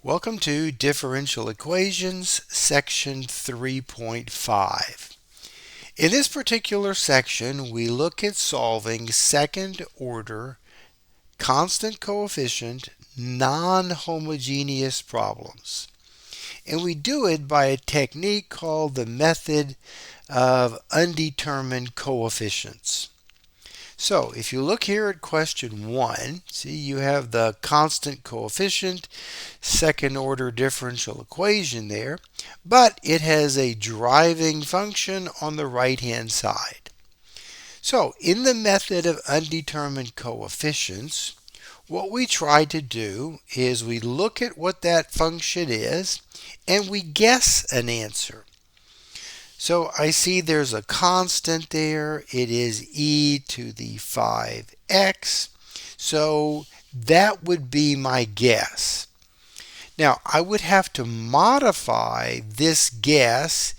Welcome to Differential Equations, section 3.5. In this particular section, we look at solving second-order, constant coefficient, non-homogeneous problems. And we do it by a technique called the method of undetermined coefficients. So if you look here at question 1, see you have the constant coefficient, second order differential equation there, but it has a driving function on the right hand side. So in the method of undetermined coefficients, what we try to do is we look at what that function is and we guess an answer. So I see there's a constant there. It is e to the 5x. So that would be my guess. Now I would have to modify this guess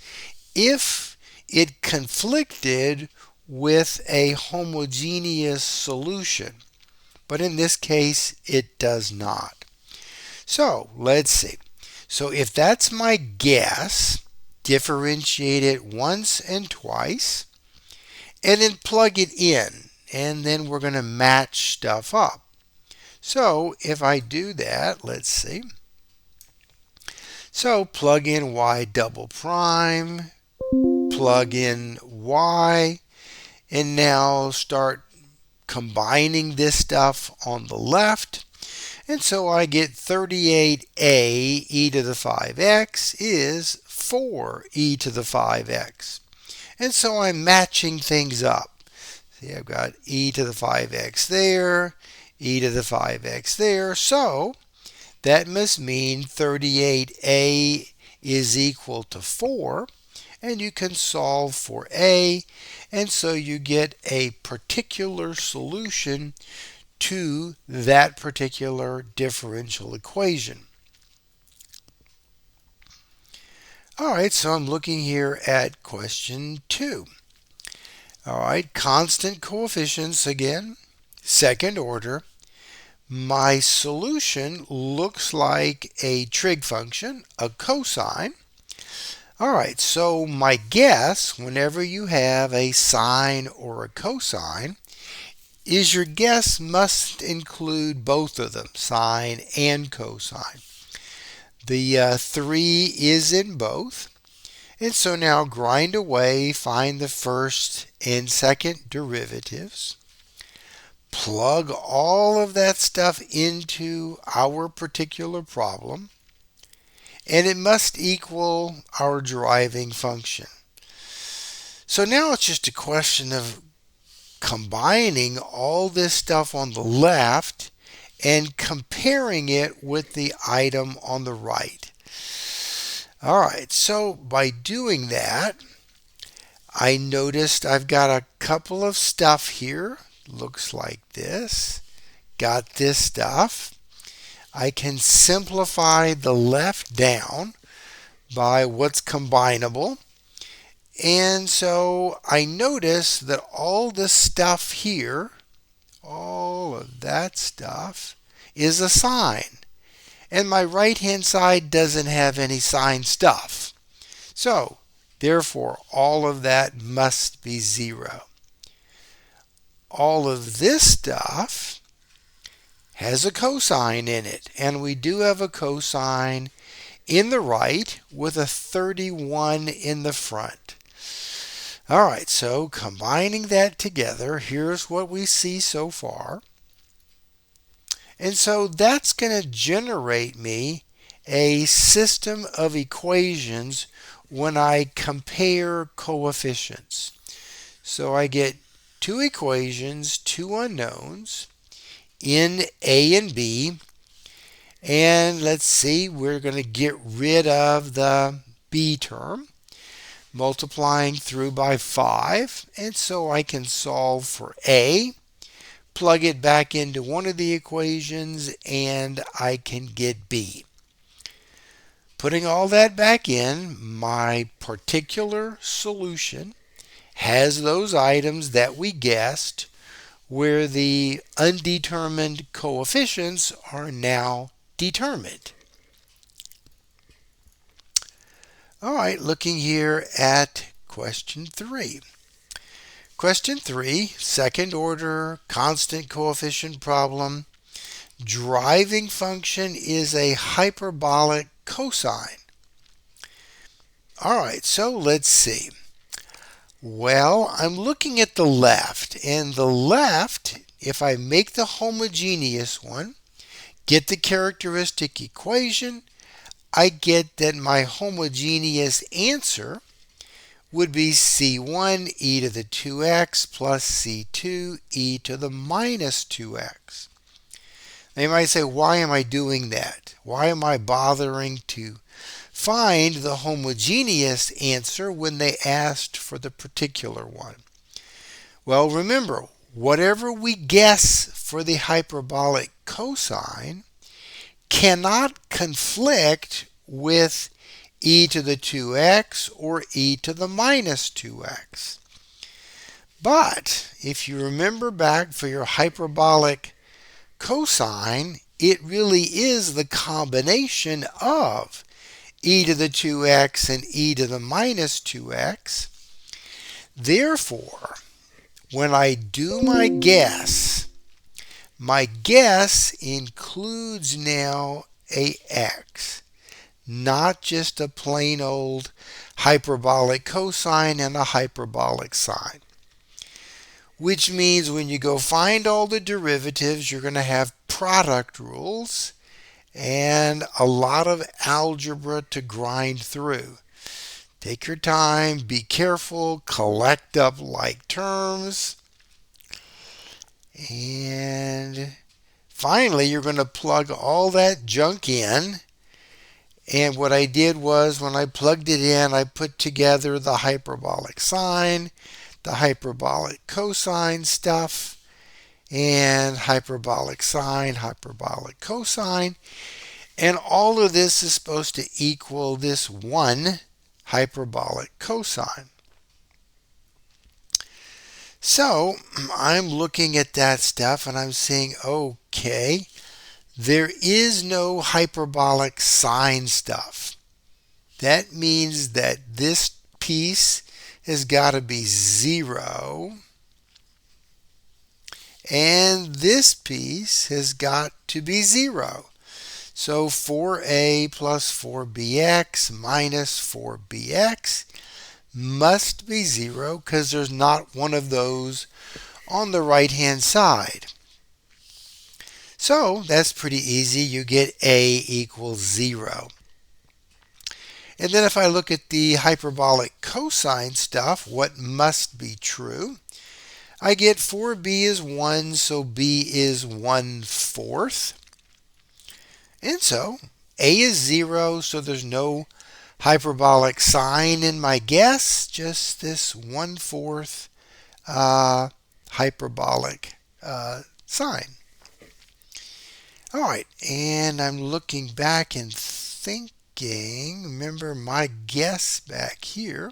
if it conflicted with a homogeneous solution. But in this case, it does not. So let's see. So if that's my guess, differentiate it once and twice, and then plug it in, and then we're going to match stuff up. So if I do that, let's see. So plug in y double prime, plug in y, and now start combining this stuff on the left. And so I get 38a e to the 5x is 4e to the 5x. And so I'm matching things up. See, I've got e to the 5x there, e to the 5x there. So that must mean 38a is equal to 4. And you can solve for a. And so you get a particular solution to that particular differential equation. Alright, so I'm looking here at question 2. Alright, constant coefficients again, second order. My solution looks like a trig function, a cosine. Alright, so my guess, whenever you have a sine or a cosine, is your guess must include both of them, sine and cosine. The 3 is in both. And so now grind away, find the first and second derivatives. Plug all of that stuff into our particular problem. And it must equal our driving function. So now it's just a question of combining all this stuff on the left and comparing it with the item on the right. Alright, so by doing that, I noticed I've got a couple of stuff here. Looks like this. Got this stuff. I can simplify the left down by what's combinable. And so I notice that all the stuff here, all of that stuff, is a sine. And my right hand side doesn't have any sine stuff. So, therefore, all of that must be 0. All of this stuff has a cosine in it. And we do have a cosine in the right with a 31 in the front. Alright, so combining that together, here's what we see so far. And so that's going to generate me a system of equations when I compare coefficients. So I get two equations, two unknowns in A and B. And let's see, we're going to get rid of the B term, multiplying through by 5, and so I can solve for A, plug it back into one of the equations, and I can get B. Putting all that back in, my particular solution has those items that we guessed, where the undetermined coefficients are now determined. All right, looking here at question 3. Question 3, second order constant coefficient problem. Driving function is a hyperbolic cosine. All right, so let's see. Well, I'm looking at the left, and the left, if I make the homogeneous one, get the characteristic equation, I get that my homogeneous answer would be C1 e to the 2x plus C2 e to the minus 2x. Now you might say, why am I doing that? Why am I bothering to find the homogeneous answer when they asked for the particular one? Well, remember, whatever we guess for the hyperbolic cosine cannot conflict with e to the 2x or e to the minus 2x. But if you remember back for your hyperbolic cosine, it really is the combination of e to the 2x and e to the minus 2x. Therefore, when I do my guess includes now a x, not just a plain old hyperbolic cosine and a hyperbolic sine. Which means when you go find all the derivatives, you're going to have product rules and a lot of algebra to grind through. Take your time, be careful, collect up like terms, and finally you're going to plug all that junk in. And what I did was when I plugged it in, I put together the hyperbolic sine, the hyperbolic cosine stuff, and hyperbolic sine, hyperbolic cosine. And all of this is supposed to equal this one hyperbolic cosine. So I'm looking at that stuff and I'm saying, okay, there is no hyperbolic sine stuff. That means that this piece has got to be 0. And this piece has got to be 0. So 4a plus 4bx minus 4bx must be 0 because there's not one of those on the right-hand side. So that's pretty easy. You get a equals 0. And then if I look at the hyperbolic cosine stuff, what must be true? I get 4b is 1, so b is 1/4. And so a is 0, so there's no hyperbolic sine in my guess, just this 1/4 hyperbolic sine. All right, and I'm looking back and thinking, remember my guess back here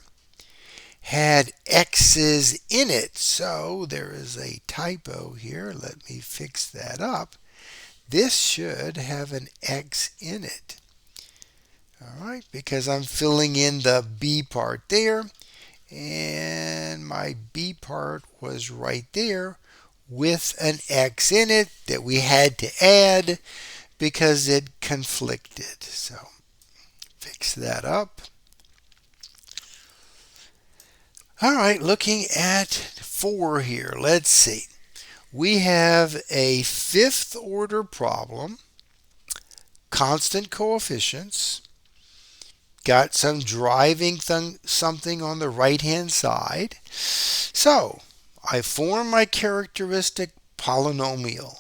had x's in it, so there is a typo here. Let me fix that up. This should have an x in it. All right, because I'm filling in the b part there, and my b part was right there with an x in it that we had to add because it conflicted. So fix that up. All right, looking at 4 here, let's see. We have a fifth order problem, constant coefficients, got some driving something on the right hand side. So I form my characteristic polynomial.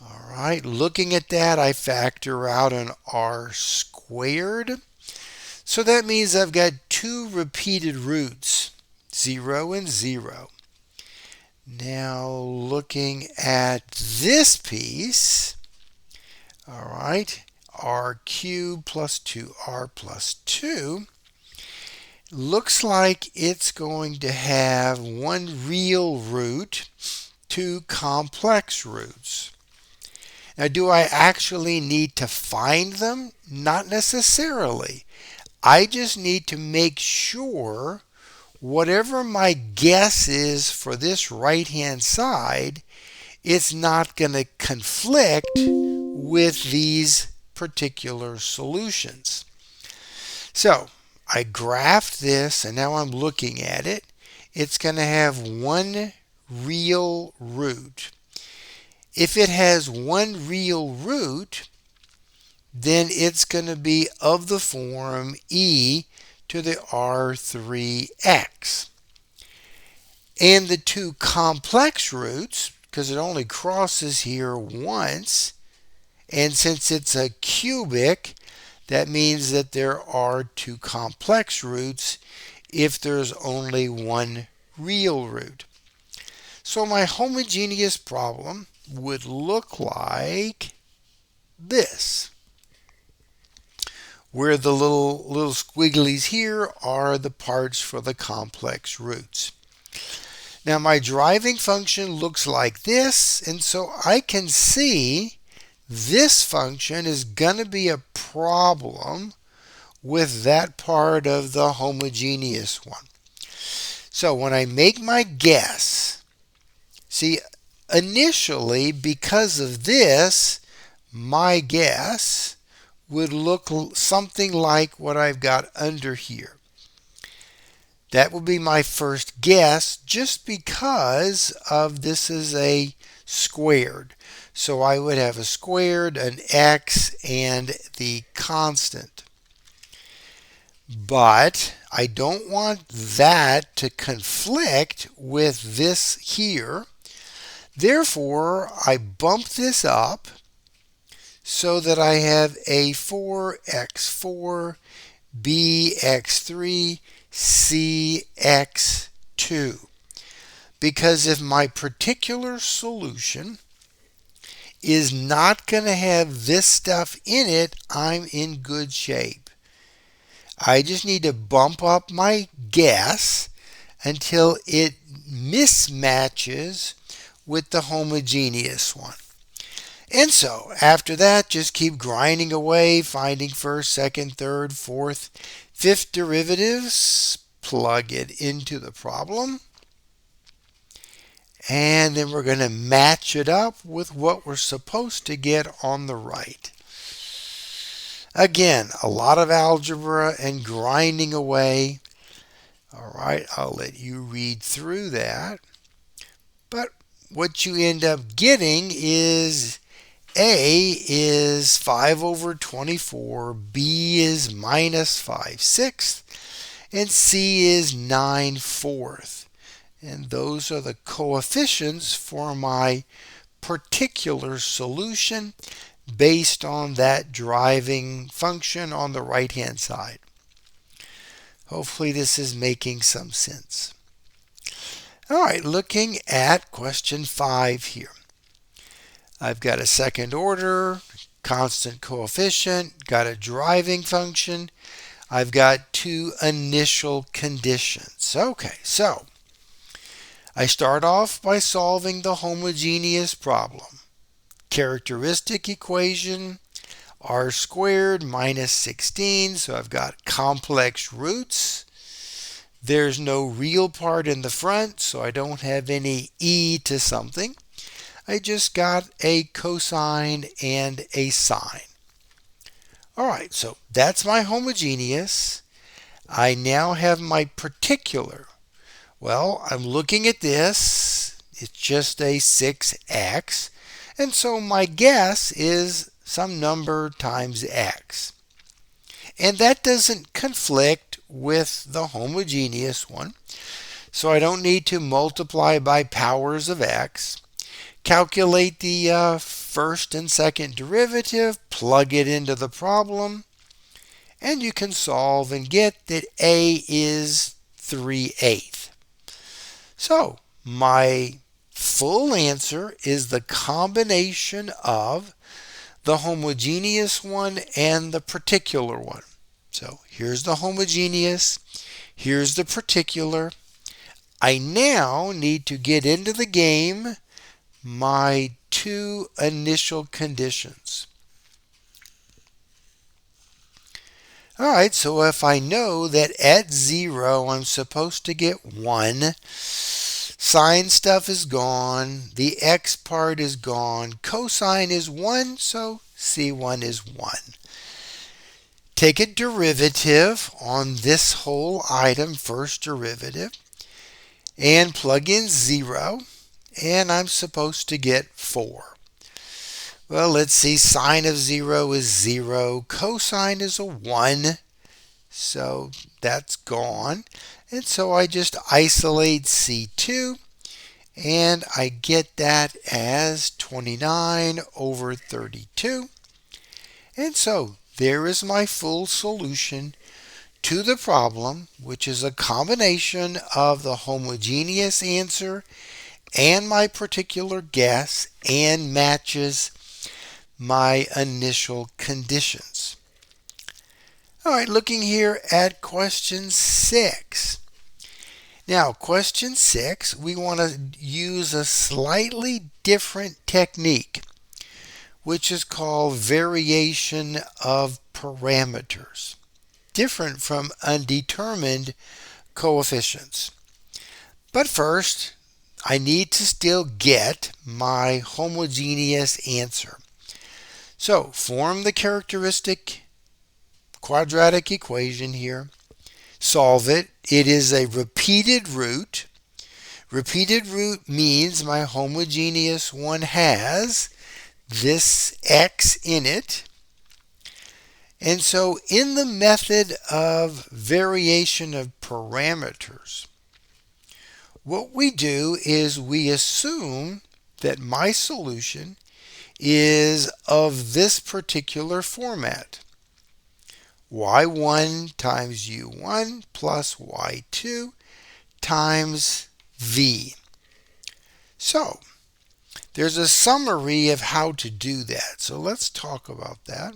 All right, looking at that, I factor out an r squared. So that means I've got 2 repeated roots, 0 and 0. Now looking at this piece, all right, r cubed plus 2r plus 2, looks like it's going to have 1 real root, 2 complex roots. Now, do I actually need to find them? Not necessarily. I just need to make sure whatever my guess is for this right-hand side, it's not going to conflict with these particular solutions. So I graphed this, and now I'm looking at it. It's going to have one real root. If it has one real root, then it's going to be of the form e to the r3x. And the two complex roots, because it only crosses here once, and since it's a cubic, that means that there are two complex roots if there's only one real root. So my homogeneous problem would look like this, where the little squigglies here are the parts for the complex roots. Now my driving function looks like this, and so I can see this function is going to be a problem with that part of the homogeneous one. So when I make my guess, see, initially, because of this, my guess would look something like what I've got under here. That would be my first guess, just because of this is a squared. So I would have a squared, an x, and the constant. But I don't want that to conflict with this here. Therefore, I bump this up so that I have a4x4, bx3, cx2. Because if my particular solution is not going to have this stuff in it, I'm in good shape. I just need to bump up my guess until it mismatches with the homogeneous one. And so after that, just keep grinding away, finding first, second, third, fourth, fifth derivatives, plug it into the problem, and then we're going to match it up with what we're supposed to get on the right. Again, a lot of algebra and grinding away. All right, I'll let you read through that. But what you end up getting is A is 5 over 24, B is minus 5/6, and C is 9/4. And those are the coefficients for my particular solution based on that driving function on the right-hand side. Hopefully this is making some sense. All right, looking at question 5 here. I've got a second order, constant coefficient, got a driving function. I've got two initial conditions. Okay, so I start off by solving the homogeneous problem. Characteristic equation, r squared minus 16, so I've got complex roots. There's no real part in the front, so I don't have any e to something. I just got a cosine and a sine. All right, so that's my homogeneous. I now have my particular. Well, I'm looking at this. It's just a 6x. And so my guess is some number times x. And that doesn't conflict with the homogeneous one. So I don't need to multiply by powers of x. Calculate the first and second derivative, plug it into the problem, and you can solve and get that a is 3/8. So my full answer is the combination of the homogeneous one and the particular one. So here's the homogeneous, here's the particular. I now need to get into the game my two initial conditions. All right, so if I know that at 0 I'm supposed to get 1, sine stuff is gone, the x part is gone, cosine is 1, so C1 is 1. Take a derivative on this whole item, first derivative, and plug in 0, and I'm supposed to get 4. Well, let's see, sine of 0 is 0, cosine is a 1, so that's gone. And so I just isolate C2, and I get that as 29 over 32. And so there is my full solution to the problem, which is a combination of the homogeneous answer and my particular guess and matches my initial conditions. All right, looking here at question 6. Now, question 6, we want to use a slightly different technique, which is called variation of parameters, different from undetermined coefficients. But first, I need to still get my homogeneous answer. So, form the characteristic quadratic equation here. Solve it. It is a repeated root. Repeated root means my homogeneous one has this x in it. And so in the method of variation of parameters, what we do is we assume that my solution is of this particular format. y1 times u1 plus y2 times v. So, there's a summary of how to do that. So let's talk about that.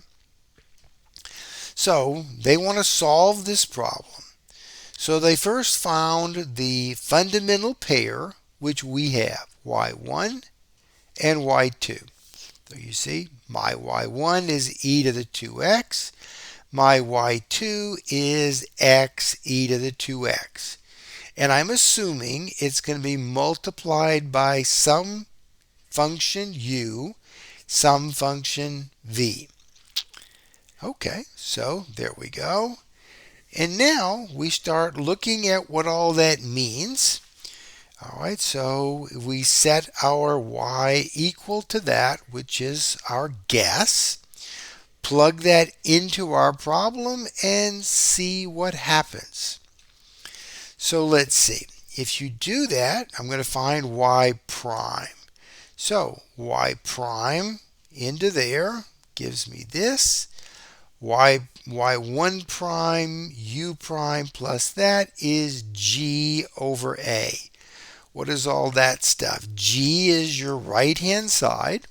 So, they want to solve this problem. So they first found the fundamental pair, which we have, y1 and y2. So you see, my y1 is e to the 2x. My y2 is x e to the 2x. And I'm assuming it's going to be multiplied by some function u, some function v. Okay, so there we go. And now we start looking at what all that means. All right, so we set our y equal to that, which is our guess. Plug that into our problem and see what happens. So let's see. If you do that, I'm going to find y prime. So y prime into there gives me this. y1 prime u prime plus that is g over a. What is all that stuff? G is your right-hand side.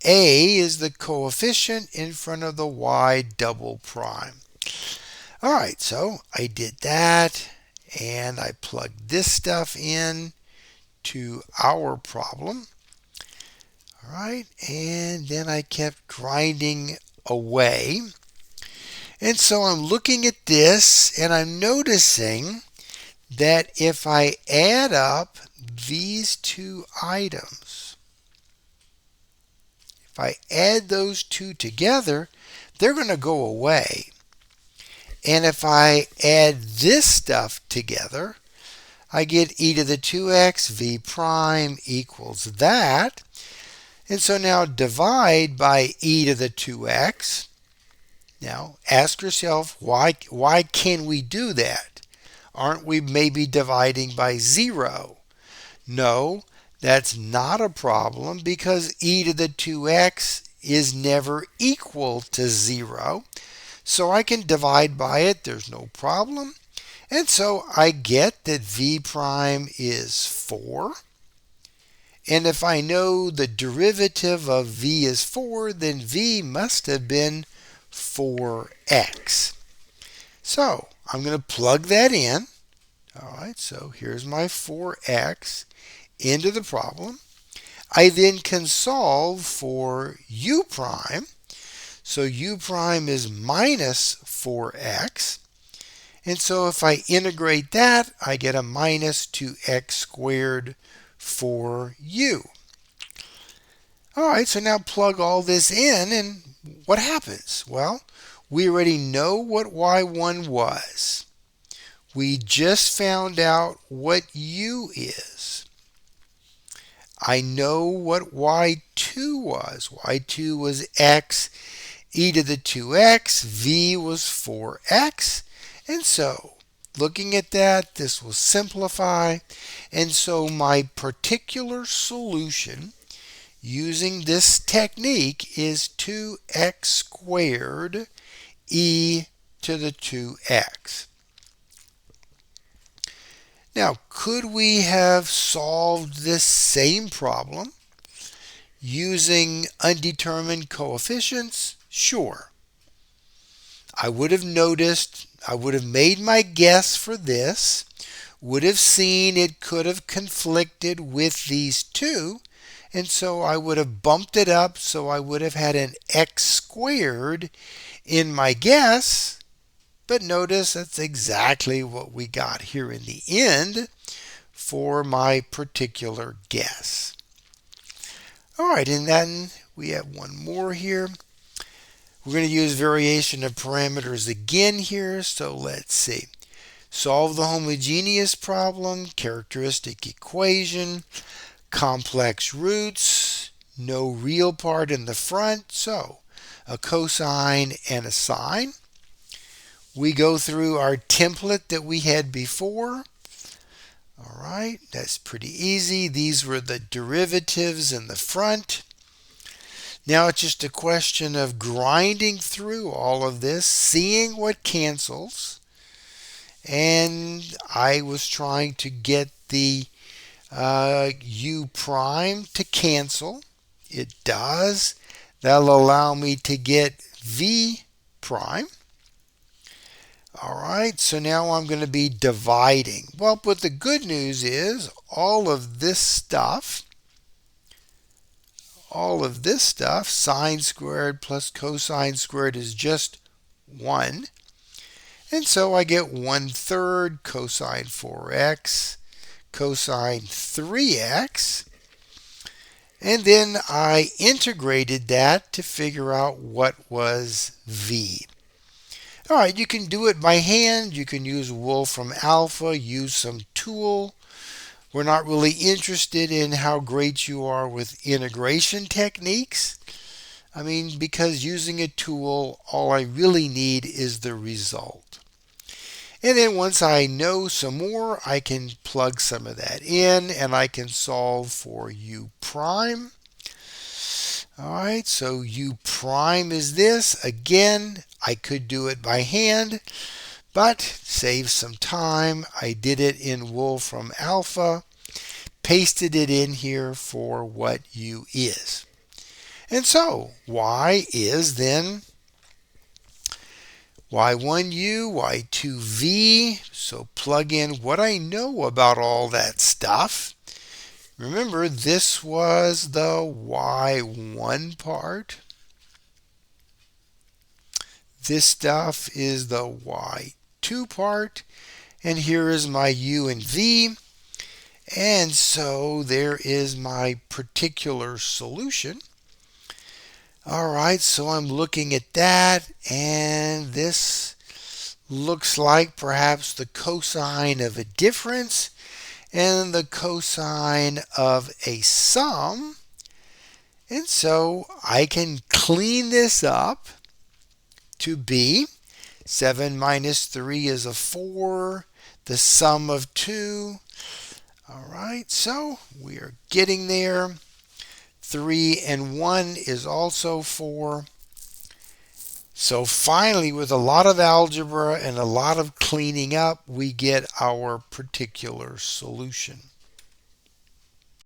A is the coefficient in front of the y double prime. All right, so I did that, and I plugged this stuff in to our problem. All right, and then I kept grinding away. And so I'm looking at this, and I'm noticing that if I add up these two items, if I add those two together, they're going to go away. And if I add this stuff together, I get e to the 2x v prime equals that. And so now divide by e to the 2x. Now ask yourself, why can we do that? Aren't we maybe dividing by 0? No, that's not a problem because e to the 2x is never equal to 0. So I can divide by it, there's no problem. And so I get that v prime is 4. And if I know the derivative of v is 4, then v must have been 4x. So I'm going to plug that in. All right, so here's my 4x into the problem. I then can solve for u prime. So u prime is minus 4x. And so if I integrate that, I get a minus 2x squared for u. All right, so now plug all this in, and what happens? Well, we already know what y1 was. We just found out what u is. I know what y2 was. y2 was x e to the 2x, v was 4x, and so looking at that, this will simplify, and so my particular solution using this technique is 2x squared e to the 2x. Now, could we have solved this same problem using undetermined coefficients? Sure. I would have noticed, I would have made my guess for this, would have seen it could have conflicted with these two, and so I would have bumped it up, so I would have had an x squared in my guess. But notice that's exactly what we got here in the end for my particular guess. All right, and then we have one more here. We're going to use variation of parameters again here, so let's see. Solve the homogeneous problem, characteristic equation, complex roots, no real part in the front, so a cosine and a sine. We go through our template that we had before. All right, that's pretty easy. These were the derivatives in the front. Now it's just a question of grinding through all of this, seeing what cancels. And I was trying to get the u prime to cancel. It does. That'll allow me to get v prime. All right, so now I'm going to be dividing. Well, but the good news is all of this stuff, sine squared plus cosine squared is just 1. And so I get 1/3 cosine 4x, cosine 3x. And then I integrated that to figure out what was v. All right, you can do it by hand. You can use Wolfram Alpha, use some tool. We're not really interested in how great you are with integration techniques. I mean, because using a tool, all I really need is the result. And then once I know some more, I can plug some of that in and I can solve for u prime. All right, so u prime is this. Again, I could do it by hand, but save some time. I did it in Wolfram Alpha, pasted it in here for what u is. And so y is then y1u, y2v. So plug in what I know about all that stuff. Remember, this was the y1 part. This stuff is the y2 part. And here is my u and v. And so there is my particular solution. All right, so I'm looking at that, and this looks like perhaps the cosine of a difference and the cosine of a sum. And so I can clean this up to be 7 minus 3 is a 4, the sum of 2. All right, so we are getting there. 3 and 1 is also 4. So finally, with a lot of algebra and a lot of cleaning up, we get our particular solution.